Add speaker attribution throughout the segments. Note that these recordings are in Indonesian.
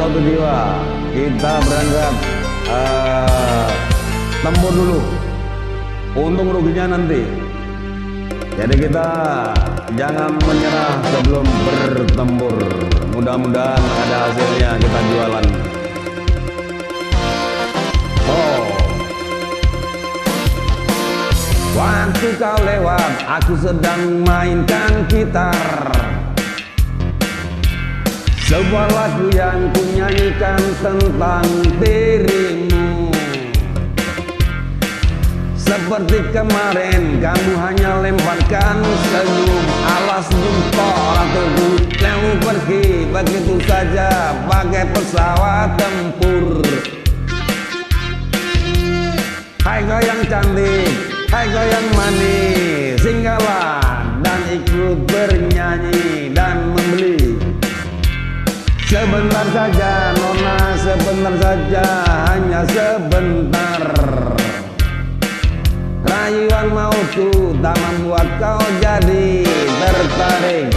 Speaker 1: satu jiwa. Kita berangkat tempur dulu. Untung ruginya nanti. Jadi kita jangan menyerah sebelum bertempur. Mudah-mudahan ada hasilnya kita jualan. Oh, waktu kau lewat, aku sedang mainkan gitar. Sebuah lagu yang kunyanyikan tentang dirimu. Seperti kemarin, kamu hanya lemparkan senyum. Alas jumpa ratuku, kamu pergi begitu saja pakai pesawat tempur. Hai kau yang cantik, hai kau yang manis, singgahlah dan ikut bernyanyi dan membeli. Sebentar saja nona, sebentar saja, hanya sebentar. Rayuan mautku tak membuat kau jadi tertarik.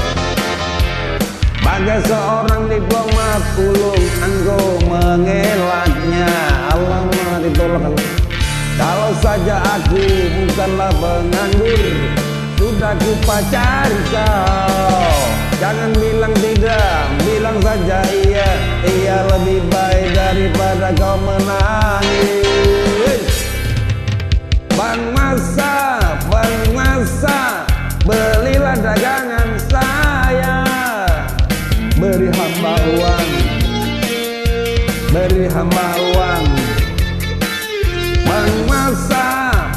Speaker 1: Bagai seorang diplomat ulung, engkau mengelaknya. Alamak, ditolak. Kalau saja aku bukanlah penganggur, sudah ku pacari kau. Jangan bilang tidak, bilang saja iya. Iya lebih baik daripada kau menangis. Penguasa, belilah dagangan saya. Beri hamba uang, beri hamba uang.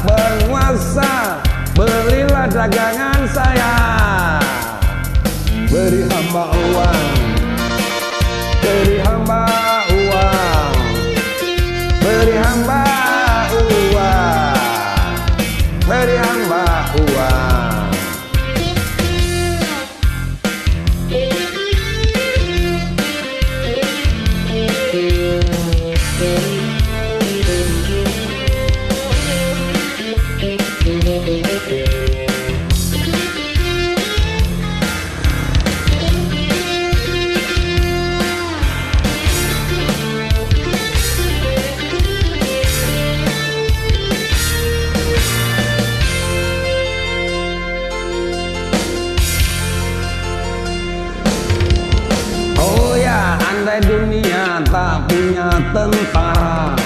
Speaker 1: Penguasa, belilah dagangan saya. Beri hamba uang, beri hamba uang, beri hamba uang, beri hamba uang. Andai dunia tak punya tentara,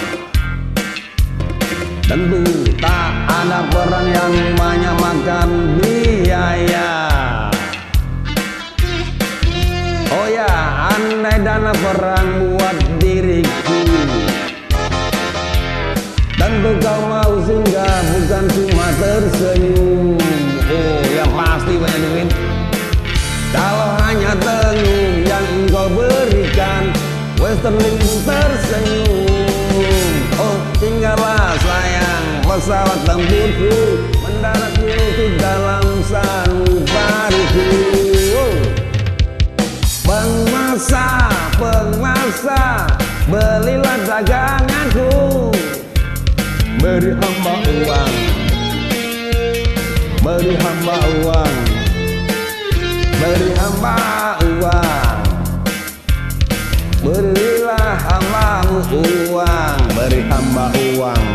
Speaker 1: tentu tak ada perang yang banyak makan biaya. Oh ya, andai dana perang buat diriku, tentu kau mau singgah, bukan cuma tersenyum. Oh ya pasti banyak duit. Kalau hanya tenyum yang engkau berikan, Westerling tersenyum. Oh tinggallah sayang, pesawat tempurku mendarat di dalam sanubariku. Penguasa, belilah daganganku. Beri hamba uang, beri hamba uang, beri hamba uang. Berilah hambamu uang, beri hamba uang.